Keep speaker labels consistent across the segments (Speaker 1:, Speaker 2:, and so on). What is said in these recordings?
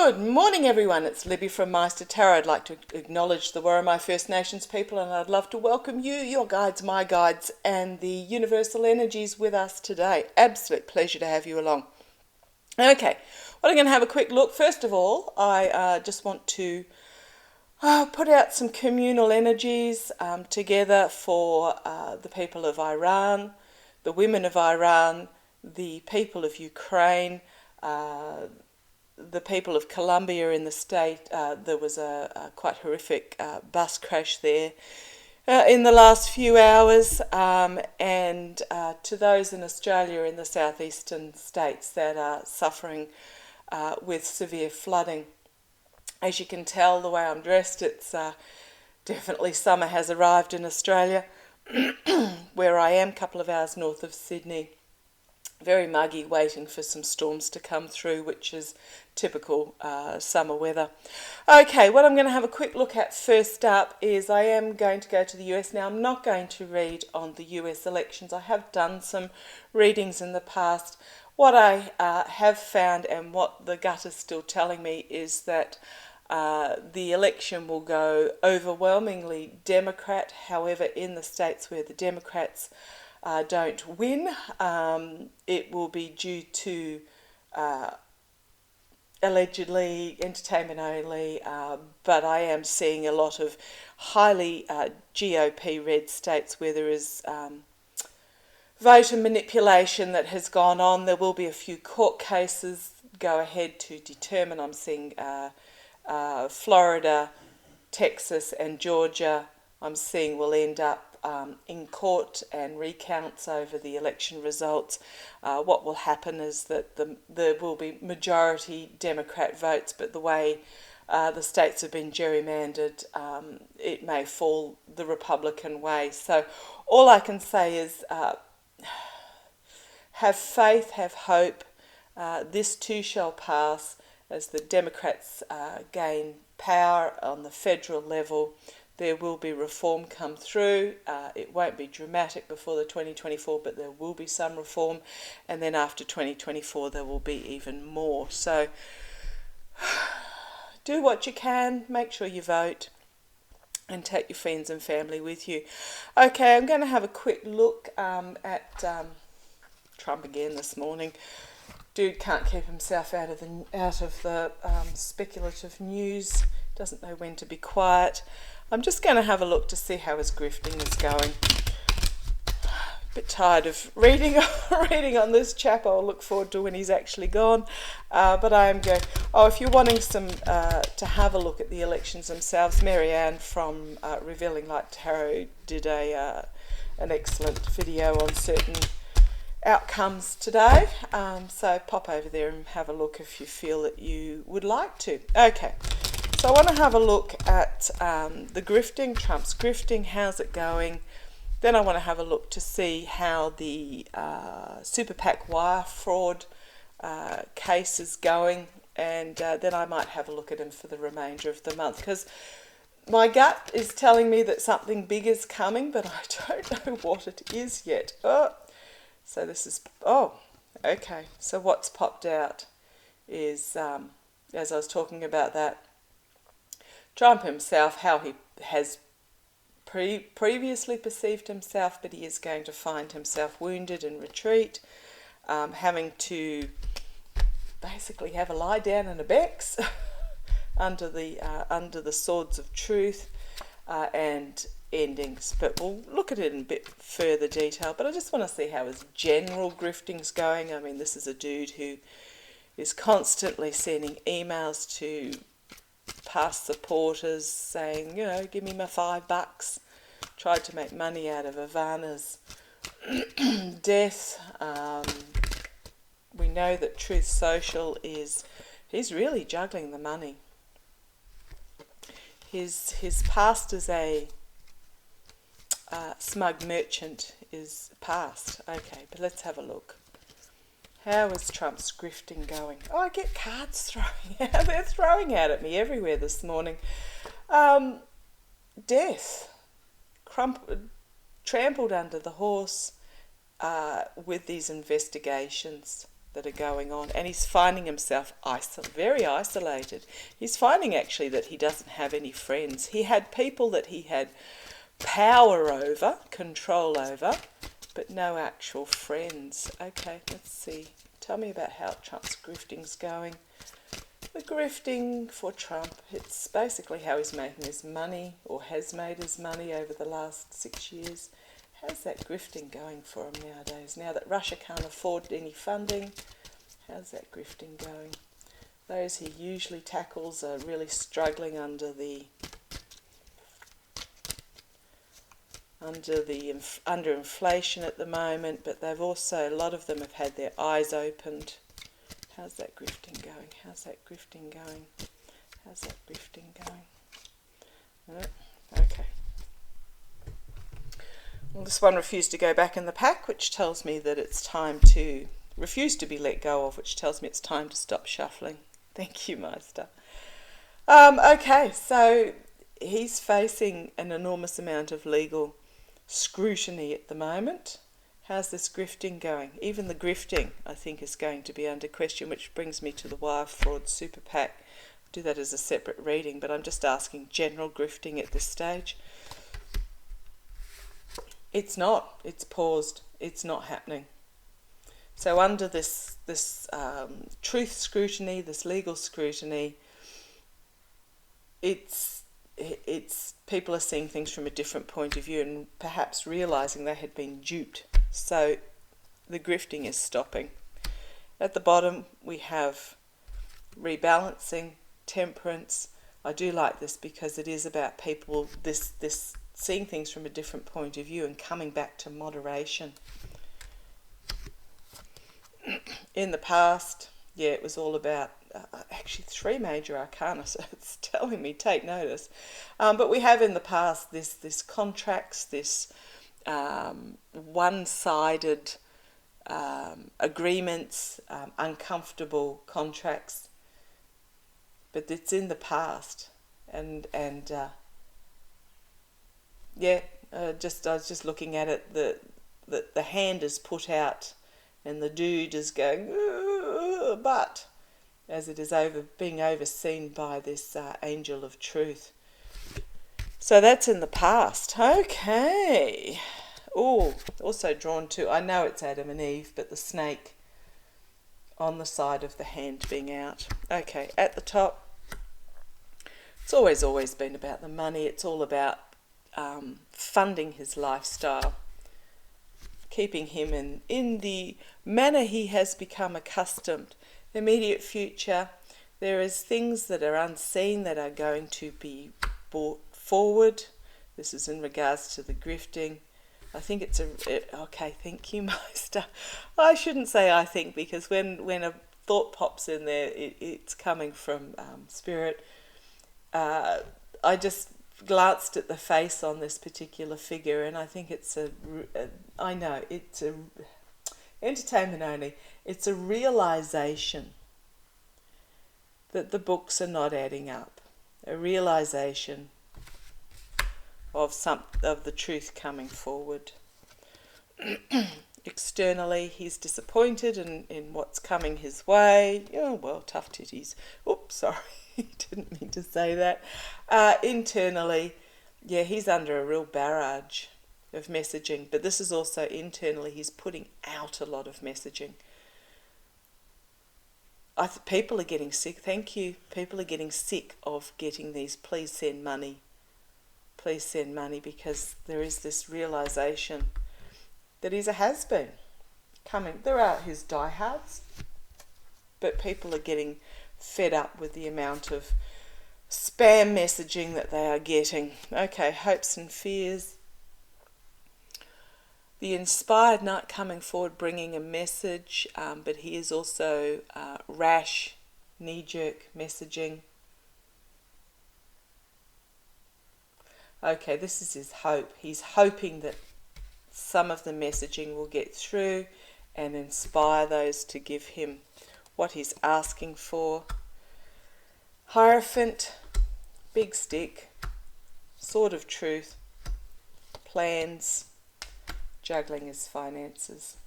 Speaker 1: Good morning, everyone. It's Libby from Meister Tarot. I'd like to acknowledge the Worimi First Nations people, and I'd love to welcome you, your guides, my guides, and the universal energies with us today. Absolute pleasure to have you along. Okay, well, I'm going to have a quick look. First of all, I just want to put out some communal energies together for the people of Iran, the women of Iran, the people of Ukraine, the people of Colombia in the state. There was a quite horrific bus crash there in the last few hours, and to those in Australia in the southeastern states that are suffering with severe flooding. As you can tell, the way I'm dressed, it's definitely summer has arrived in Australia, where I am, a couple of hours north of Sydney. Very muggy, waiting for some storms to come through, which is typical summer weather. Okay, what I'm going to have a quick look at first up is I am going to go to the US. Now, I'm not going to read on the US elections. I have done some readings in the past. What I have found and what the gut is still telling me is that the election will go overwhelmingly Democrat. However, in the states where the Democrats don't win, it will be due to allegedly entertainment only, but I am seeing a lot of highly GOP red states where there is voter manipulation that has gone on. There will be a few court cases go ahead to determine. I'm seeing Florida, Texas and Georgia, I'm seeing will end up in court and recounts over the election results. What will happen is that there will be majority Democrat votes, but the way the states have been gerrymandered, it may fall the Republican way. So all I can say is have faith, have hope. This too shall pass as the Democrats gain power on the federal level. There will be reform come through. It won't be dramatic before the 2024, but there will be some reform. And then after 2024, there will be even more. So do what you can. Make sure you vote and take your friends and family with you. Okay, I'm going to have a quick look at Trump again this morning. Dude can't keep himself out of the speculative news. Doesn't know when to be quiet. I'm just going to have a look to see how his grifting is going. A bit tired of reading on this chap. I'll look forward to when he's actually gone. But I am going. Oh, if you're wanting some to have a look at the elections themselves, Marianne from Revealing Light Tarot did an excellent video on certain outcomes today. So pop over there and have a look if you feel that you would like to. Okay. So I want to have a look at the grifting, Trump's grifting, how's it going? Then I want to have a look to see how the SuperPAC wire fraud case is going, and then I might have a look at him for the remainder of the month, because my gut is telling me that something big is coming, but I don't know what it is yet. So this is, okay. So what's popped out is, as I was talking about that, Trump himself, how he has previously perceived himself, but he is going to find himself wounded and retreat, having to basically have a lie down and a bex under the swords of truth and endings. But we'll look at it in a bit further detail. But I just want to see how his general grifting's going. I mean, this is a dude who is constantly sending emails to past supporters saying, give me my $5. Tried to make money out of Ivana's death. We know that Truth Social he's really juggling the money. His past as a smug merchant is past. Okay, but let's have a look. How is Trump's grifting going? Oh, I get cards throwing out. They're throwing out at me everywhere this morning. Death. Trampled under the horse with these investigations that are going on, and he's finding himself very isolated. He's finding actually that he doesn't have any friends. He had people that he had power over, control over, but no actual friends. Okay, let's see. Tell me about how Trump's grifting's going. The grifting for Trump, it's basically how he's making his money, or has made his money over the last 6 years. How's that grifting going for him nowadays? Now that Russia can't afford any funding, how's that grifting going? Those he usually tackles are really struggling under inflation at the moment, but they've also, a lot of them have had their eyes opened. How's that grifting going? How's that grifting going? How's that grifting going? Okay. Well, this one refused to go back in the pack, which tells me that it's time to refuse to be let go of, which tells me it's time to stop shuffling. Thank you, Meister. Okay, so he's facing an enormous amount of legal scrutiny at the moment. How's this grifting going? Even the grifting, I think, is going to be under question, which brings me to the wire fraud SuperPAC. I'll do that as a separate reading, but I'm just asking general grifting at this stage. It's not. It's paused. It's not happening. So under this truth scrutiny, this legal scrutiny, it's people are seeing things from a different point of view and perhaps realising they had been duped. So the grifting is stopping. At the bottom we have rebalancing, temperance. I do like this because it is about people this seeing things from a different point of view and coming back to moderation. In the past, yeah, it was all about actually 3 major arcana, so it's telling me take notice. But we have in the past this contracts, this one-sided agreements, uncomfortable contracts. But it's in the past, and yeah, I was just looking at it. The hand is put out, and the dude is going, but as it is being overseen by this angel of truth. So that's in the past. Okay. Oh, also drawn to, I know it's Adam and Eve, but the snake on the side of the hand being out. Okay, at the top, it's always been about the money. It's all about funding his lifestyle, keeping him in the manner he has become accustomed. The immediate future, there is things that are unseen that are going to be brought forward. This is in regards to the grifting. I think it's okay, thank you, Meister. I shouldn't say I think, because when a thought pops in there, it's coming from spirit. I just glanced at the face on this particular figure, and I think it's entertainment only. It's a realization that the books are not adding up. A realization of the truth coming forward. Externally, he's disappointed in what's coming his way. Oh, well, tough titties. Oops, sorry, didn't mean to say that. Internally, yeah, he's under a real barrage of messaging, but this is also internally, he's putting out a lot of messaging. People are getting sick, thank you. People are getting sick of getting these please send money, because there is this realization that he's a has-been coming. There are his diehards, but people are getting fed up with the amount of spam messaging that they are getting. Okay, hopes and fears. The inspired knight coming forward, bringing a message, but he is also rash, knee-jerk messaging. Okay, this is his hope. He's hoping that some of the messaging will get through and inspire those to give him what he's asking for. Hierophant, big stick, sword of truth, plans, juggling his finances.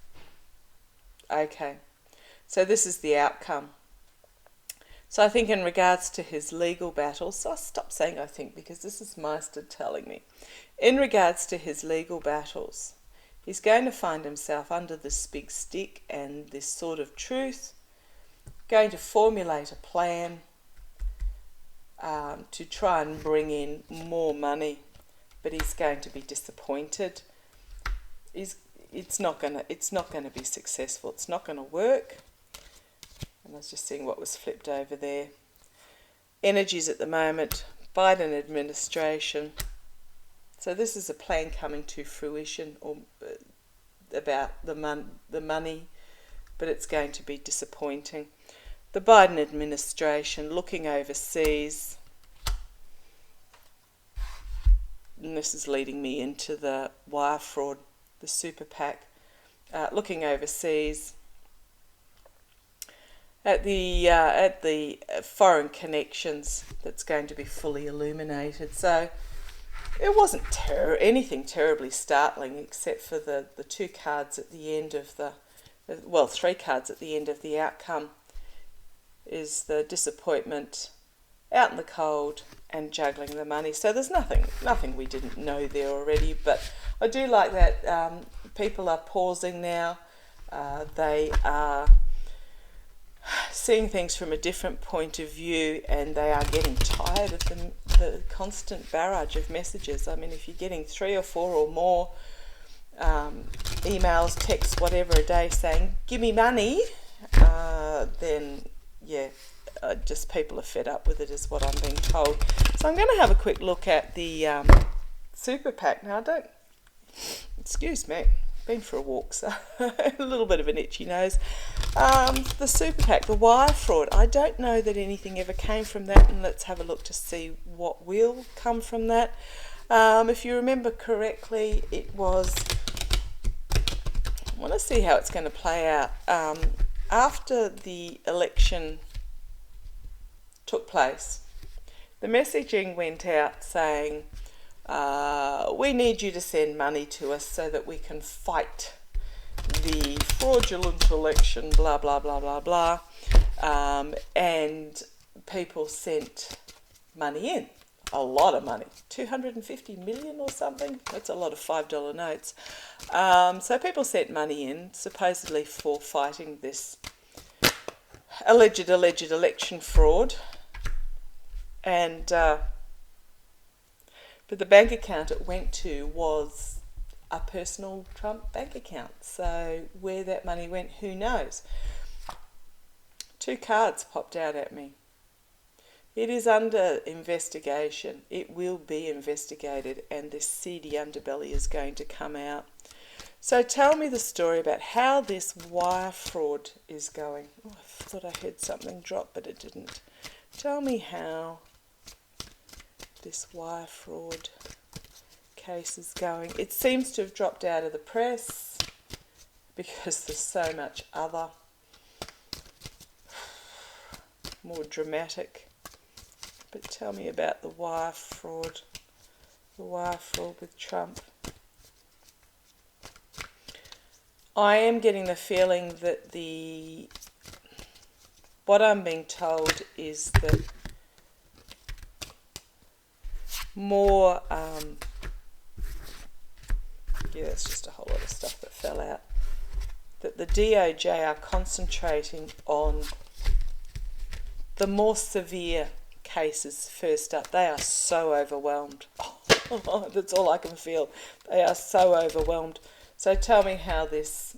Speaker 1: Okay, So this is the outcome. So I think in regards to his legal battles, so I'll stop saying I think because this is Meister telling me. In regards to his legal battles, he's going to find himself under this big stick and this sort of truth, going to formulate a plan to try and bring in more money, but he's going to be disappointed. It's not going to be successful. It's not going to work. And I was just seeing what was flipped over there. Energies at the moment, Biden administration. So this is a plan coming to fruition or about the money, but it's going to be disappointing. The Biden administration looking overseas. And this is leading me into the wire fraud, the SuperPAC, looking overseas at the foreign connections that's going to be fully illuminated. So it wasn't anything terribly startling except for the two cards at the end of three cards at the end of the outcome is the disappointment, out in the cold, and juggling the money. So there's nothing we didn't know there already, but I do like that people are pausing now. They are seeing things from a different point of view, and they are getting tired of the constant barrage of messages. I mean, if you're getting 3 or 4 or more emails, texts, whatever a day saying, give me money, then yeah, just people are fed up with it is what I'm being told. So I'm going to have a quick look at the SuperPAC. Now, excuse me, been for a walk, so a little bit of an itchy nose. The SuperPAC, the wire fraud, I don't know that anything ever came from that, and let's have a look to see what will come from that. If you remember correctly, it was, I want to see how it's going to play out. After the election took place, the messaging went out saying, we need you to send money to us so that we can fight the fraudulent election, blah, blah, blah, blah, blah. And people sent money in, a lot of money, 250 million or something. That's a lot of $5 notes. So people sent money in, supposedly for fighting this alleged election fraud. And but the bank account it went to was a personal Trump bank account. So where that money went, who knows? 2 cards popped out at me. It is under investigation. It will be investigated, and this seedy underbelly is going to come out. So tell me the story about how this wire fraud is going. Oh, I thought I heard something drop, but it didn't. Tell me how this wire fraud case is going. It seems to have dropped out of the press because there's so much other more dramatic. But tell me about the wire fraud with Trump. I am getting the feeling that what I'm being told is that more, that's just a whole lot of stuff that fell out, that the DOJ are concentrating on the more severe cases first up. They are so overwhelmed. Oh, that's all I can feel. They are so overwhelmed. So tell me how this...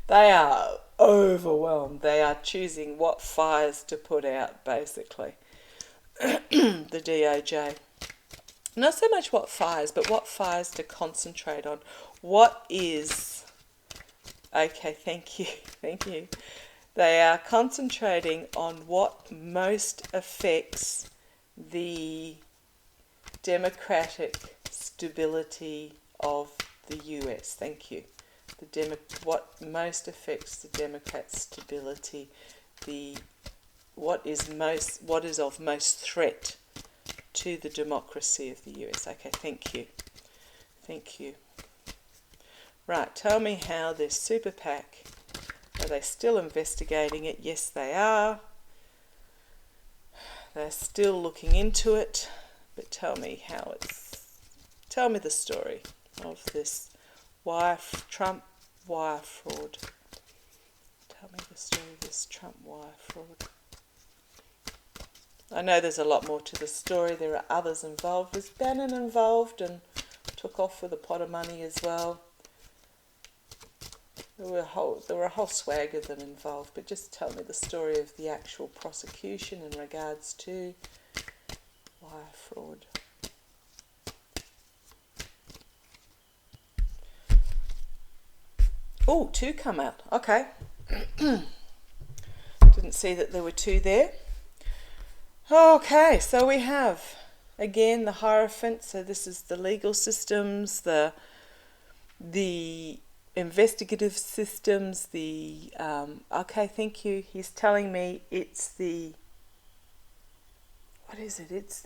Speaker 1: They are overwhelmed. They are choosing what fires to put out, basically. The DOJ. Not so much what fires, but what fires to concentrate on. What is... Okay, thank you. They are concentrating on what most affects the democratic stability of the US. Thank you. What most affects the Democrats' stability, what is of most threat to the democracy of the US. Okay, thank you. Right, tell me how this SuperPAC Are they still investigating it? Yes, they are. They're still looking into it. But tell me the story of this Trump wire fraud. Tell me the story of this Trump wire fraud. I know there's a lot more to the story. There are others involved. Was Bannon involved and took off with a pot of money as well? There were a whole swag of them involved, but just tell me the story of the actual prosecution in regards to wire fraud. Oh, 2 come out. Okay. Didn't see that there were 2 there. Okay, so we have, again, the Hierophant. So this is the legal systems, the investigative systems, okay, thank you. He's telling me it's the, what is it? It's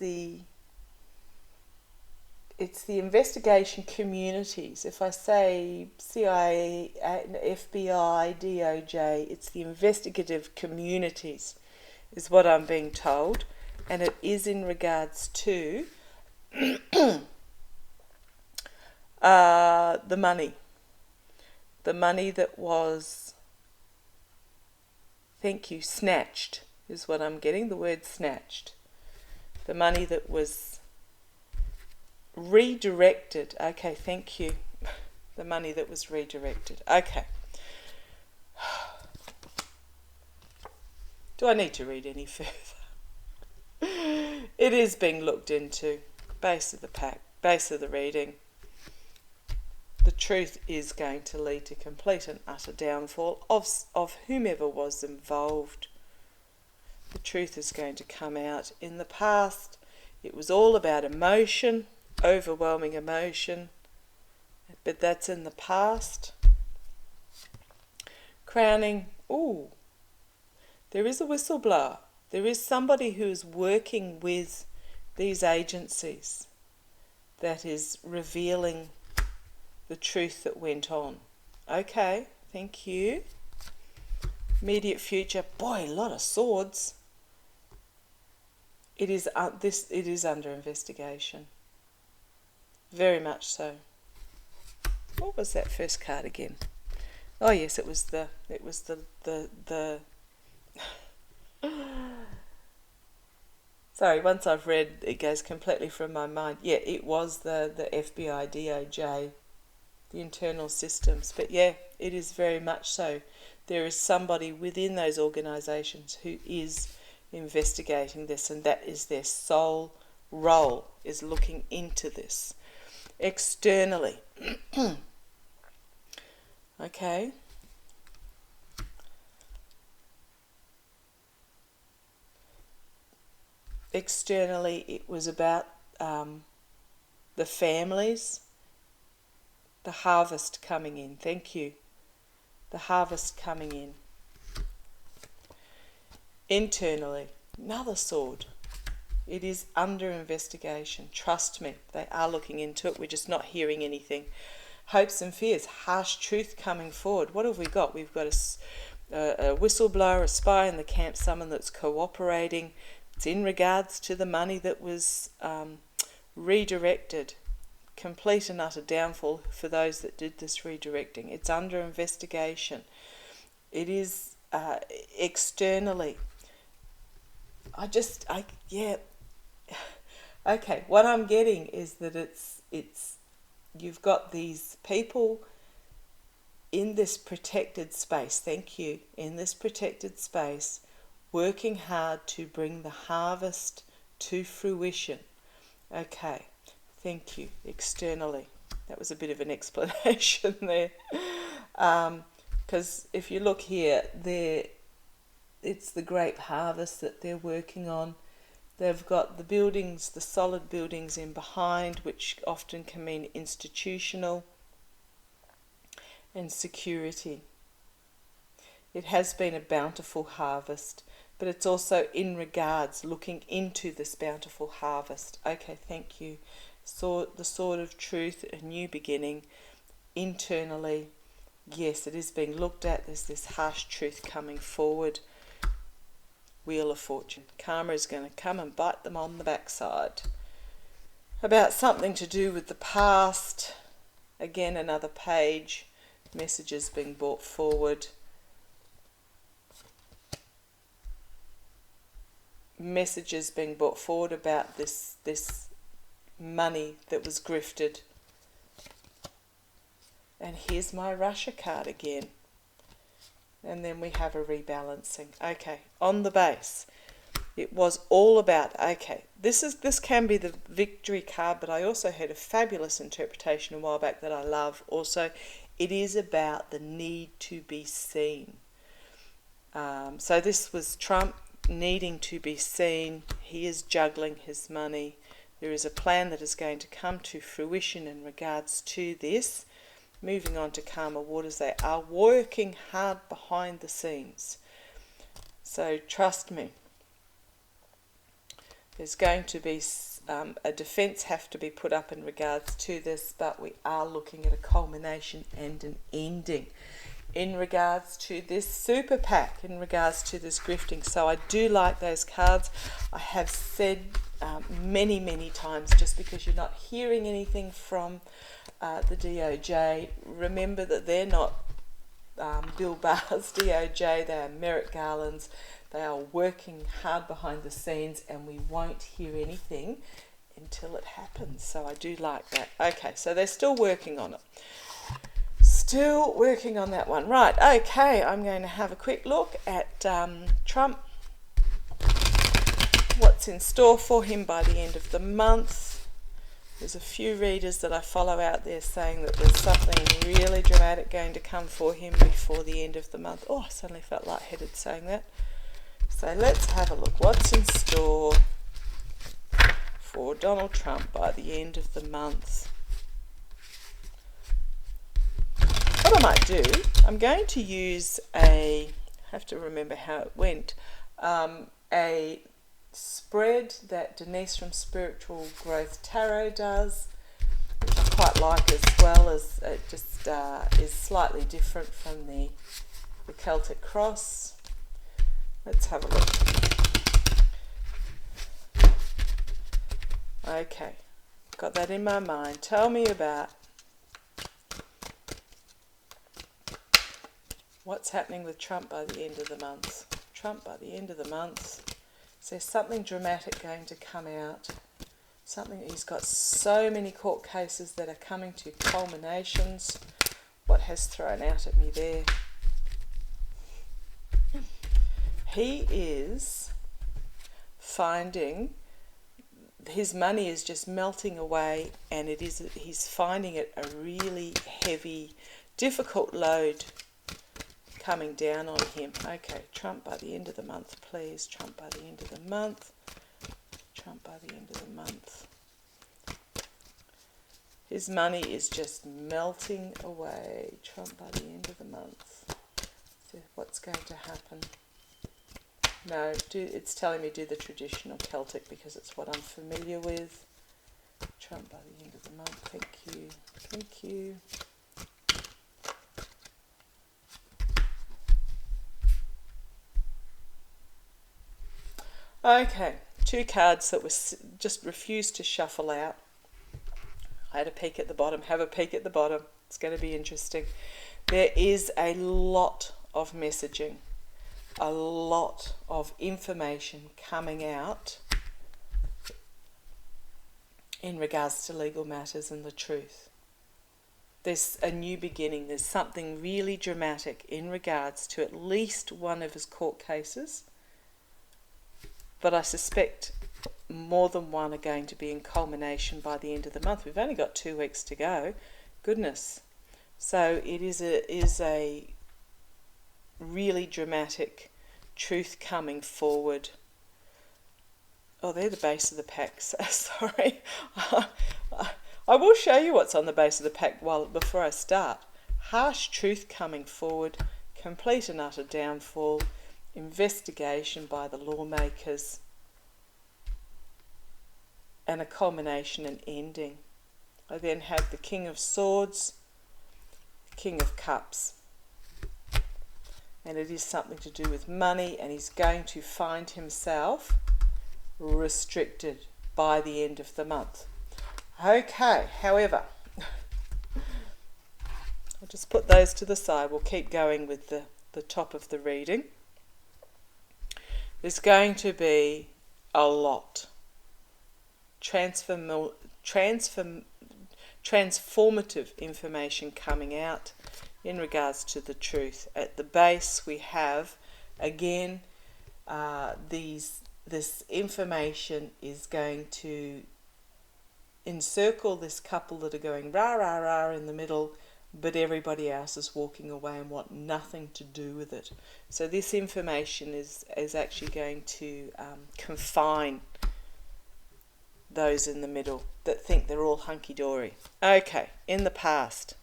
Speaker 1: the investigation communities. If I say CIA, FBI, DOJ, it's the investigative communities is what I'm being told. And it is in regards to the money. The money that was, thank you, snatched is what I'm getting, the word snatched. The money that was redirected. Okay, thank you. The money that was redirected. Okay. Do I need to read any further? It is being looked into. Base of the pack, base of the reading. The truth is going to lead to complete and utter downfall of whomever was involved. The truth is going to come out. In the past, it was all about emotion, overwhelming emotion, but that's in the past. Crowning, ooh, there is a whistleblower. There is somebody who is working with these agencies that is revealing the truth that went on. Okay, thank you. Immediate future. Boy, a lot of swords. It is under investigation. Very much so. What was that first card again? Oh yes, it was the Sorry, once I've read, it goes completely from my mind. Yeah, it was the FBI, DOJ, the internal systems. But yeah, it is very much so. There is somebody within those organisations who is investigating this, and that is their sole role, is looking into this. Externally. Okay. Externally, it was about the families, the harvest coming in. Thank you. The harvest coming in. Internally, another sword. It is under investigation. Trust me, they are looking into it. We're just not hearing anything. Hopes and fears, harsh truth coming forward. What have we got? We've got a whistleblower, a spy in the camp, someone that's cooperating. It's in regards to the money that was redirected. Complete and utter downfall for those that did this redirecting. It's under investigation. It is externally. Okay, what I'm getting is that it's you've got these people in this protected space, thank you, in this protected space, working hard to bring the harvest to fruition. Okay, thank you, externally. That was a bit of an explanation there. Because if you look here, it's the grape harvest that they're working on. They've got the buildings, the solid buildings in behind, which often can mean institutional, and security. It has been a bountiful harvest, but it's also in regards looking into this bountiful harvest. Okay, thank you. So the sword of truth, a new beginning, internally, Yes, it is being looked at. There's this harsh truth coming forward. Wheel of Fortune. Karma is going to come and bite them on the backside. About something to do with the past. Again, another page. Messages being brought forward. Messages being brought forward about this money that was grifted. And here's my Russia card again. And then we have a rebalancing. Okay, on the base, it was all about, okay, this can be the victory card, but I also had a fabulous interpretation a while back that I love. Also, it is about the need to be seen. So this was Trump needing to be seen. He is juggling his money. There is a plan that is going to come to fruition in regards to this. Moving on to Karma Waters, they are working hard behind the scenes. So trust me, there's going to be a defence have to be put up in regards to this, but we are looking at a culmination and an ending in regards to this SuperPAC, in regards to this grifting. So I do like those cards. I have said many times, just because you're not hearing anything from the DOJ, remember that they're not Bill Barr's DOJ, they are Merrick Garland's. They are working hard behind the scenes, and we won't hear anything until it happens. So I do like that. Okay, so they're still working on it. Still working on that one. Right, okay, I'm going to have a quick look at Trump. What's in store for him by the end of the month. There's a few readers that I follow out there saying that there's something really dramatic going to come for him before the end of the month. Oh, I suddenly felt lightheaded saying that. So let's have a look. What's in store for Donald Trump by the end of the month? What I might do, I'm going to use I have to remember how it went, a spread that Denise from Spiritual Growth Tarot does, which I quite like, as well as it just is slightly different from the Celtic Cross. Let's have a look. Okay, got that in my mind. Tell me about what's happening with Trump by the end of the month. Trump by the end of the month. Is there something dramatic going to come out? Something, he's got so many court cases that are coming to culminations. What has thrown out at me there? He is finding his money is just melting away, and he's finding it a really heavy, difficult load coming down on him. Okay, Trump by the end of the month, please. Trump by the end of the month. Trump by the end of the month. His money is just melting away. Trump by the end of the month. So what's going to happen? No, it's telling me do the traditional Celtic because it's what I'm familiar with. Trump by the end of the month. Thank you. Thank you. Okay, two cards that was just refused to shuffle out. I had a peek at the bottom. Have a peek at the bottom. It's going to be interesting. There is a lot of messaging, a lot of information coming out in regards to legal matters and the truth. There's a new beginning. There's something really dramatic in regards to at least one of his court cases. But I suspect more than one are going to be in culmination by the end of the month. We've only got 2 weeks to go. Goodness. So it is a really dramatic truth coming forward. Oh, they're the base of the pack. Sorry. I will show you what's on the base of the pack before I start. Harsh truth coming forward. Complete and utter downfall. Investigation by the lawmakers, and a culmination and ending. I then have the King of Swords. King of Cups. And it is something to do with money, and he's going to find himself restricted by the end of the month. Okay, however, I'll just put those to the side. We'll keep going with the top of the reading. There's going to be a lot. Transformative information coming out in regards to the truth. At the base we have, again, this information is going to encircle this couple that are going rah rah rah in the middle, but everybody else is walking away and want nothing to do with it. So this information is actually going to confine those in the middle that think they're all hunky-dory. Okay, in the past,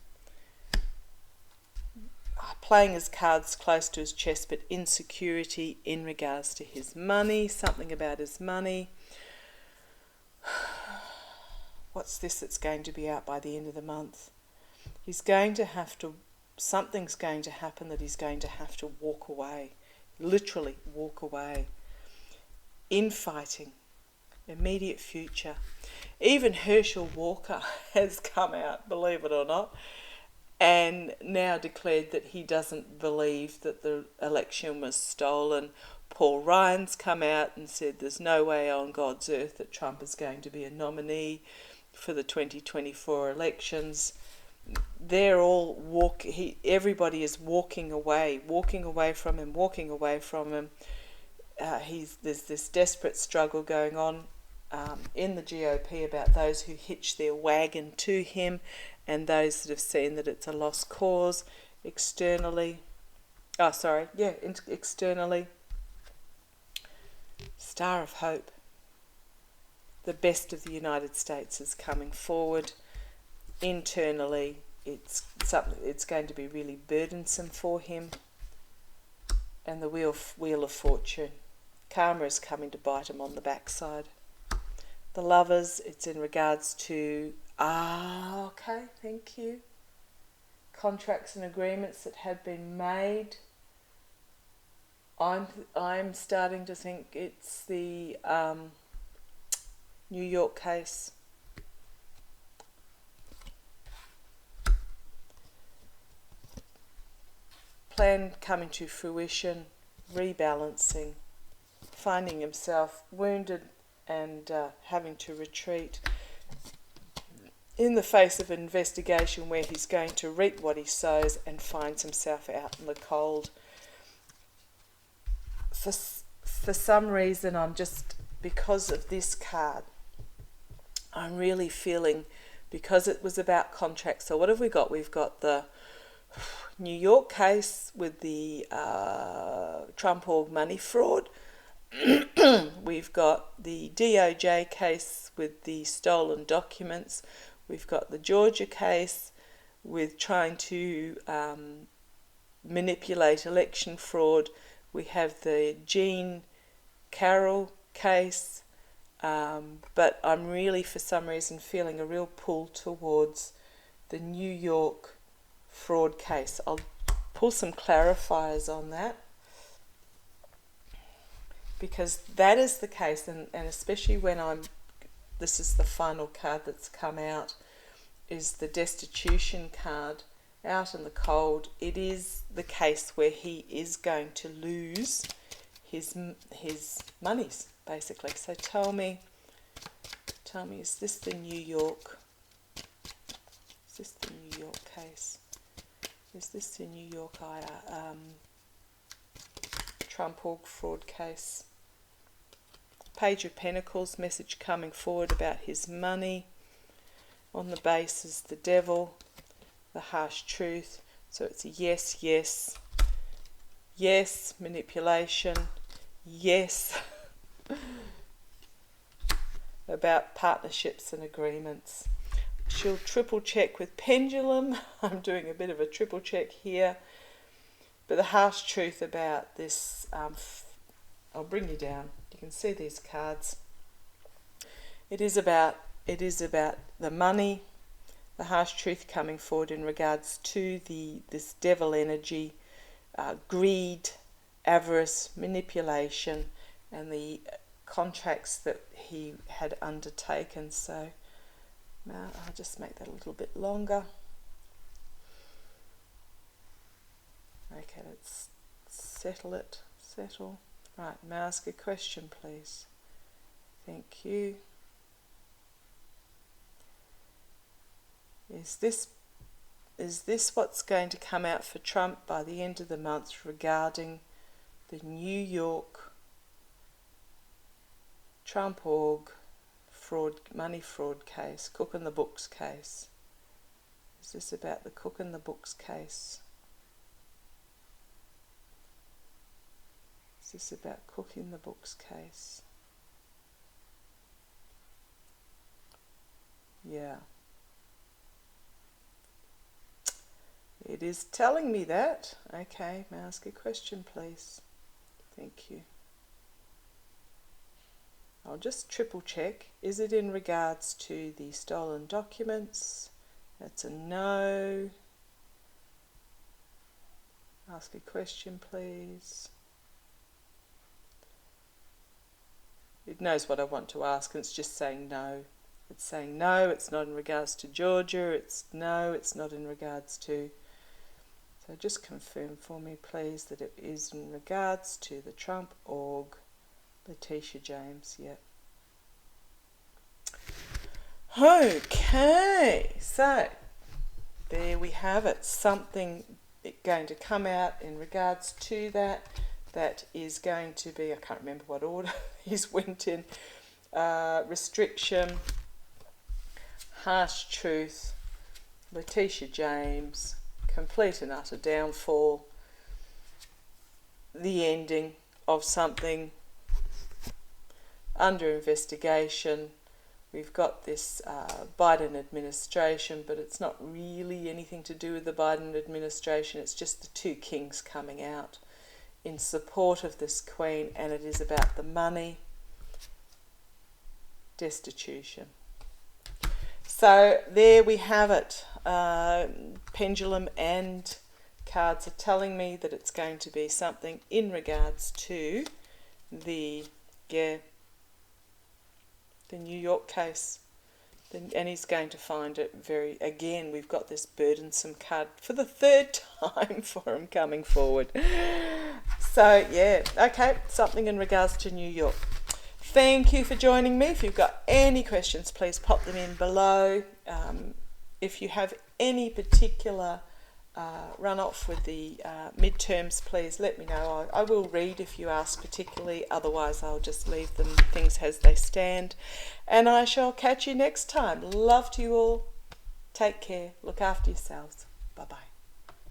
Speaker 1: playing his cards close to his chest, but insecurity in regards to his money, something about his money. What's this that's going to be out by the end of the month? He's going to have to, something's going to happen that he's going to have to walk away, literally walk away. Infighting, immediate future. Even Herschel Walker has come out, believe it or not, and now declared that he doesn't believe that the election was stolen. Paul Ryan's come out and said there's no way on God's earth that Trump is going to be a nominee for the 2024 elections. They're all everybody is walking away from him. There's this desperate struggle going on in the GOP about those who hitch their wagon to him and those that have seen that it's a lost cause externally. Externally. Star of Hope. The best of the United States is coming forward. Internally, it's going to be really burdensome for him. And the wheel of fortune. Karma is coming to bite him on the backside. The Lovers, it's in regards to okay, thank you. Contracts and agreements that have been made. I'm starting to think it's the New York case. Plan coming to fruition, rebalancing, finding himself wounded and having to retreat in the face of an investigation where he's going to reap what he sows and finds himself out in the cold. For some reason, because of this card, I'm really feeling, because it was about contracts. So what have we got? We've got the New York case with the Trump org money fraud. We've got the DOJ case with the stolen documents. We've got the Georgia case with trying to manipulate election fraud. We have the Jean Carroll case. But I'm really, for some reason, feeling a real pull towards the New York fraud case. I'll pull some clarifiers on that, because that is the case, and especially when this is the final card that's come out, is the destitution card out in the cold. It is the case where he is going to lose his monies, basically. So tell me, is this the New York? Is this the New York case? Is this the New York Trump org fraud case? Page of Pentacles, message coming forward about his money. On the base is the Devil, the harsh truth. So it's a yes, yes, yes, manipulation, yes, about partnerships and agreements. She'll triple check with Pendulum. I'm doing a bit of a triple check here. But the harsh truth about this, I'll bring you down. You can see these cards. It is about the money, the harsh truth coming forward in regards to this devil energy, greed, avarice, manipulation, and the contracts that he had undertaken. So now I'll just make that a little bit longer. Okay, let's settle it. Settle. Right, may I ask a question, please? Thank you. Is this what's going to come out for Trump by the end of the month regarding the New York Trump org money fraud case, Cook in the Books case? Is this about the Cook in the Books case? Is this about Cook in the Books case? Yeah. It is telling me that. Okay, may I ask a question, please? Thank you. I'll just triple check. Is it in regards to the stolen documents? That's a no. Ask a question, please. It knows what I want to ask, and it's just saying no. It's saying no, it's not in regards to Georgia. It's no, it's not in regards to... So just confirm for me, please, that it is in regards to the Trump org. Letitia James, yeah. Okay, so there we have it. Something going to come out in regards to that. That is going to be, I can't remember what order these went in. Restriction, harsh truth, Letitia James, complete and utter downfall, the ending of something under investigation. We've got this Biden administration, but it's not really anything to do with the Biden administration. It's just the two kings coming out in support of this queen, and it is about the money, destitution. So there we have it. Pendulum and cards are telling me that it's going to be something in regards to the New York case. And he's going to find it again, we've got this burdensome card for the third time for him coming forward. So, yeah, okay, something in regards to New York. Thank you for joining me. If you've got any questions, please pop them in below. If you have any particular run-off with the midterms, please let me know. I will read if you ask particularly, otherwise I'll just leave them things as they stand. And I shall catch you next time. Love to you all. Take care. Look after yourselves. Bye-bye.